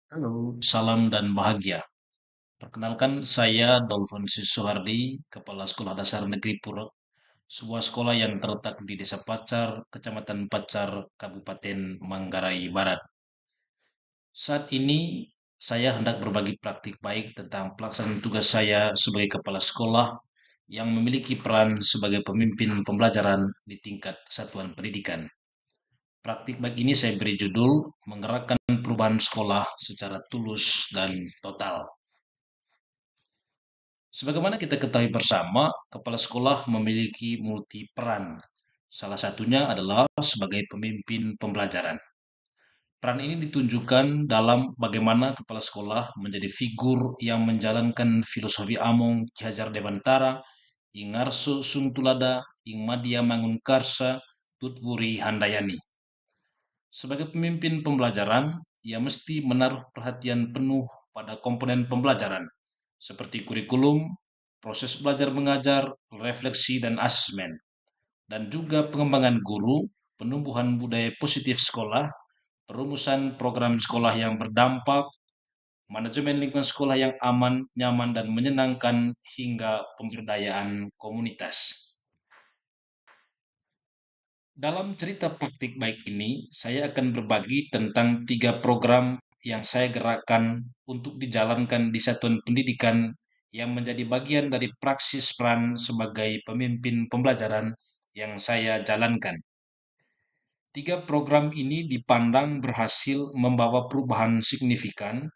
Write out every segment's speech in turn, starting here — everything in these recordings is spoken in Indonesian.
Halo, salam dan bahagia. Perkenalkan, saya Dolfonsi Soehardi, Kepala Sekolah Dasar Negeri Purok, sebuah sekolah yang terletak di Desa Pacar, Kecamatan Pacar, Kabupaten Manggarai Barat. Saat ini, saya hendak berbagi praktik baik tentang pelaksanaan tugas saya sebagai kepala sekolah yang memiliki peran sebagai pemimpin pembelajaran di tingkat satuan pendidikan. Praktik baik ini saya beri judul Menggerakkan Perubahan Sekolah Secara Tulus dan Total. Sebagaimana kita ketahui bersama, kepala sekolah memiliki multi peran. Salah satunya adalah sebagai pemimpin pembelajaran. Peran ini ditunjukkan dalam bagaimana kepala sekolah menjadi figur yang menjalankan filosofi Among Ki Hajar Dewantara, Ing Ngarso Sungtulada, Ing Madya Mangunkarsa, Tutwuri Handayani. Sebagai pemimpin pembelajaran, ia mesti menaruh perhatian penuh pada komponen pembelajaran, seperti kurikulum, proses belajar mengajar, refleksi dan asesmen, dan juga pengembangan guru, penumbuhan budaya positif sekolah, perumusan program sekolah yang berdampak, manajemen lingkungan sekolah yang aman, nyaman, dan menyenangkan, hingga pemberdayaan komunitas. Dalam cerita praktik baik ini, saya akan berbagi tentang 3 program yang saya gerakkan untuk dijalankan di satuan pendidikan yang menjadi bagian dari praksis peran sebagai pemimpin pembelajaran yang saya jalankan. 3 program ini dipandang berhasil membawa perubahan signifikan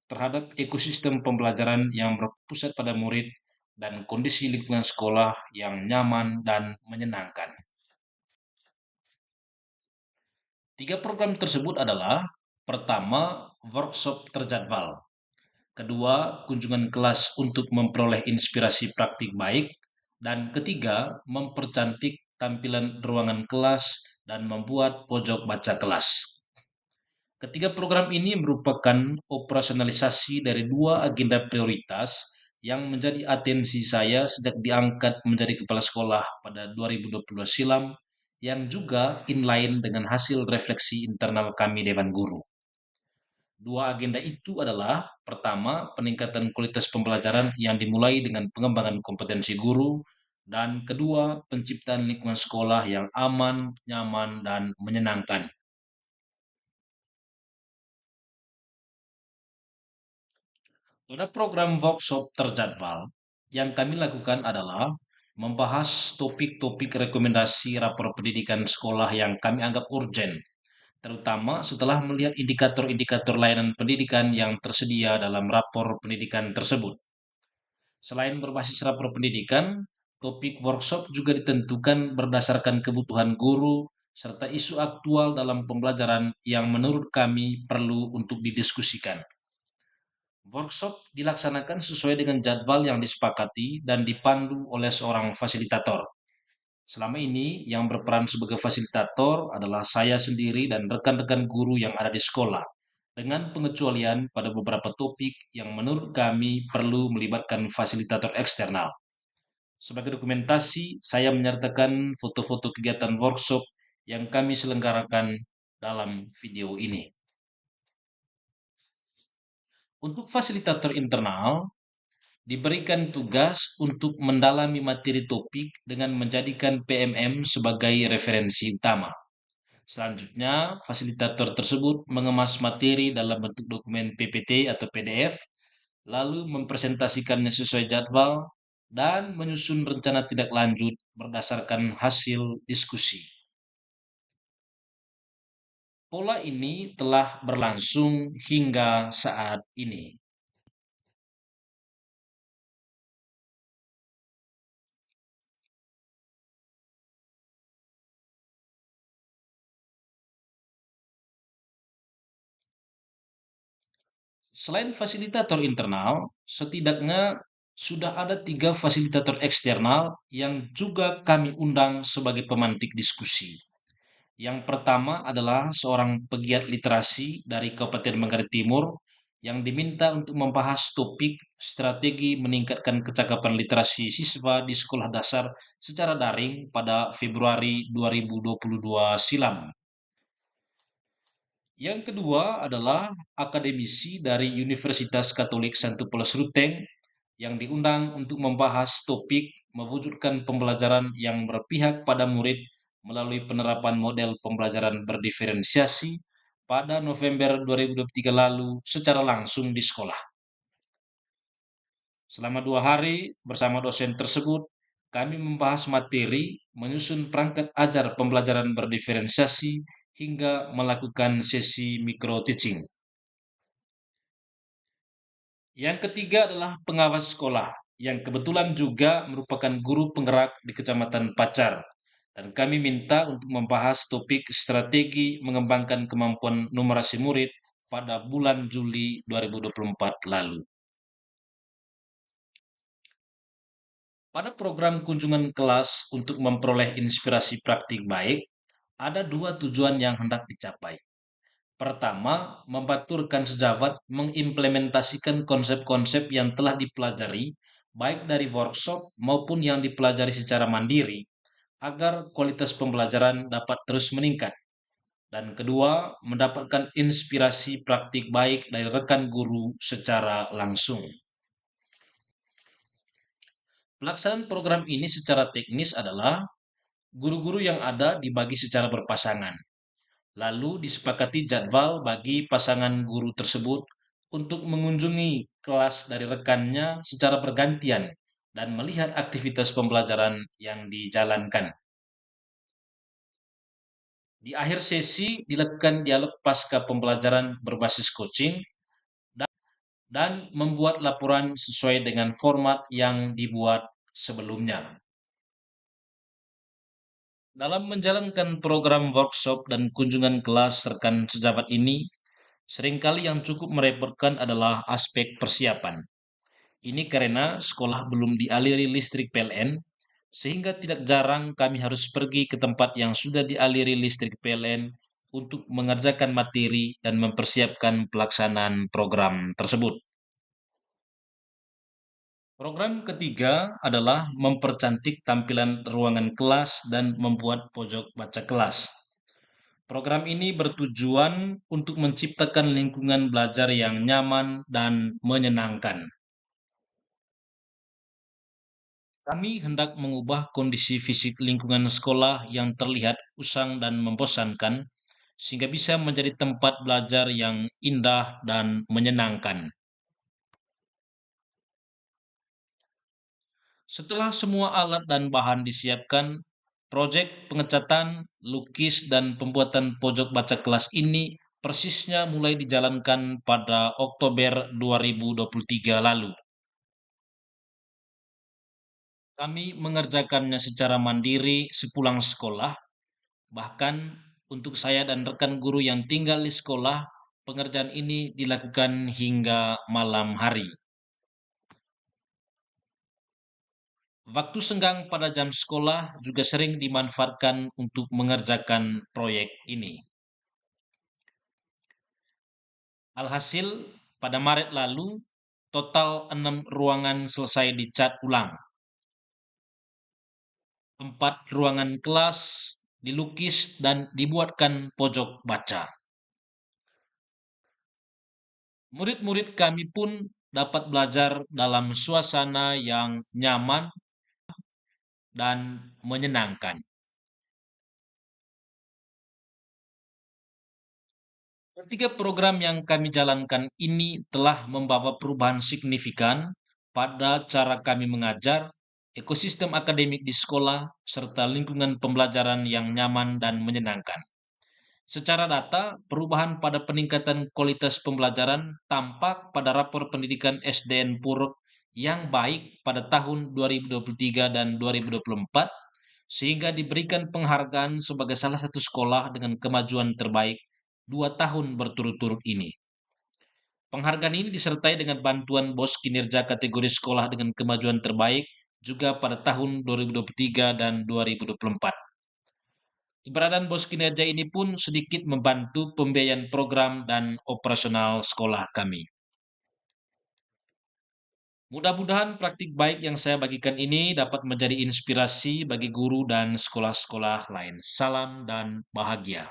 terhadap ekosistem pembelajaran yang berpusat pada murid dan kondisi lingkungan sekolah yang nyaman dan menyenangkan. 3 program tersebut adalah: pertama, workshop terjadwal; kedua, kunjungan kelas untuk memperoleh inspirasi praktik baik; dan ketiga, mempercantik tampilan ruangan kelas dan membuat pojok baca kelas. Ketiga program ini merupakan operasionalisasi dari 2 agenda prioritas yang menjadi atensi saya sejak diangkat menjadi kepala sekolah pada 2022 silam, yang juga inline dengan hasil refleksi internal kami Dewan Guru. 2 agenda itu adalah: pertama, peningkatan kualitas pembelajaran yang dimulai dengan pengembangan kompetensi guru; dan kedua, penciptaan lingkungan sekolah yang aman, nyaman, dan menyenangkan. Pada program workshop terjadwal, yang kami lakukan adalah membahas topik-topik rekomendasi rapor pendidikan sekolah yang kami anggap urgen, terutama setelah melihat indikator-indikator layanan pendidikan yang tersedia dalam rapor pendidikan tersebut. Selain berbasis rapor pendidikan, topik workshop juga ditentukan berdasarkan kebutuhan guru serta isu aktual dalam pembelajaran yang menurut kami perlu untuk didiskusikan. Workshop dilaksanakan sesuai dengan jadwal yang disepakati dan dipandu oleh seorang fasilitator. Selama ini, yang berperan sebagai fasilitator adalah saya sendiri dan rekan-rekan guru yang ada di sekolah, dengan pengecualian pada beberapa topik yang menurut kami perlu melibatkan fasilitator eksternal. Sebagai dokumentasi, saya menyertakan foto-foto kegiatan workshop yang kami selenggarakan dalam video ini. Untuk fasilitator internal, diberikan tugas untuk mendalami materi topik dengan menjadikan PMM sebagai referensi utama. Selanjutnya, fasilitator tersebut mengemas materi dalam bentuk dokumen PPT atau PDF, lalu mempresentasikannya sesuai jadwal, dan menyusun rencana tindak lanjut berdasarkan hasil diskusi. Pola ini telah berlangsung hingga saat ini. Selain fasilitator internal, setidaknya sudah ada 3 fasilitator eksternal yang juga kami undang sebagai pemantik diskusi. Yang pertama adalah seorang pegiat literasi dari Kabupaten Manggarai Timur yang diminta untuk membahas topik strategi meningkatkan kecakapan literasi siswa di sekolah dasar secara daring pada Februari 2022 silam. Yang kedua adalah akademisi dari Universitas Katolik Santo Paulus Ruteng yang diundang untuk membahas topik mewujudkan pembelajaran yang berpihak pada murid melalui penerapan model pembelajaran berdiferensiasi pada November 2023 lalu secara langsung di sekolah. Selama 2 hari bersama dosen tersebut, kami membahas materi, menyusun perangkat ajar pembelajaran berdiferensiasi, hingga melakukan sesi micro teaching. Yang ketiga adalah pengawas sekolah, yang kebetulan juga merupakan guru penggerak di Kecamatan Pacar. Dan kami minta untuk membahas topik strategi mengembangkan kemampuan numerasi murid pada bulan Juli 2024 lalu. Pada program kunjungan kelas untuk memperoleh inspirasi praktik baik, ada dua tujuan yang hendak dicapai. Pertama, membaturkan sejawat mengimplementasikan konsep-konsep yang telah dipelajari, baik dari workshop maupun yang dipelajari secara mandiri, agar kualitas pembelajaran dapat terus meningkat. Dan kedua, mendapatkan inspirasi praktik baik dari rekan guru secara langsung. Pelaksanaan program ini secara teknis adalah guru-guru yang ada dibagi secara berpasangan. Lalu disepakati jadwal bagi pasangan guru tersebut untuk mengunjungi kelas dari rekannya secara bergantian dan melihat aktivitas pembelajaran yang dijalankan. Di akhir sesi dilakukan dialog pasca pembelajaran berbasis coaching dan membuat laporan sesuai dengan format yang dibuat sebelumnya. Dalam menjalankan program workshop dan kunjungan kelas rekan sejawat ini, seringkali yang cukup merepotkan adalah aspek persiapan. Ini karena sekolah belum dialiri listrik PLN, sehingga tidak jarang kami harus pergi ke tempat yang sudah dialiri listrik PLN untuk mengerjakan materi dan mempersiapkan pelaksanaan program tersebut. Program ketiga adalah mempercantik tampilan ruangan kelas dan membuat pojok baca kelas. Program ini bertujuan untuk menciptakan lingkungan belajar yang nyaman dan menyenangkan. Kami hendak mengubah kondisi fisik lingkungan sekolah yang terlihat usang dan membosankan, sehingga bisa menjadi tempat belajar yang indah dan menyenangkan. Setelah semua alat dan bahan disiapkan, proyek pengecatan, lukis, dan pembuatan pojok baca kelas ini persisnya mulai dijalankan pada Oktober 2023 lalu. Kami mengerjakannya secara mandiri sepulang sekolah, bahkan untuk saya dan rekan guru yang tinggal di sekolah, pengerjaan ini dilakukan hingga malam hari. Waktu senggang pada jam sekolah juga sering dimanfaatkan untuk mengerjakan proyek ini. Alhasil, pada Maret lalu, total 6 ruangan selesai dicat ulang. 4 ruangan kelas dilukis dan dibuatkan pojok baca. Murid-murid kami pun dapat belajar dalam suasana yang nyaman dan menyenangkan. Ketiga program yang kami jalankan ini telah membawa perubahan signifikan pada cara kami mengajar, ekosistem akademik di sekolah, serta lingkungan pembelajaran yang nyaman dan menyenangkan. Secara data, perubahan pada peningkatan kualitas pembelajaran tampak pada rapor pendidikan SDN Purut yang baik pada tahun 2023 dan 2024, sehingga diberikan penghargaan sebagai salah satu sekolah dengan kemajuan terbaik 2 tahun berturut-turut ini. Penghargaan ini disertai dengan bantuan BOS kinerja kategori sekolah dengan kemajuan terbaik juga pada tahun 2023 dan 2024. Keberadaan BOS kinerja ini pun sedikit membantu pembiayaan program dan operasional sekolah kami. Mudah-mudahan praktik baik yang saya bagikan ini dapat menjadi inspirasi bagi guru dan sekolah-sekolah lain. Salam dan bahagia.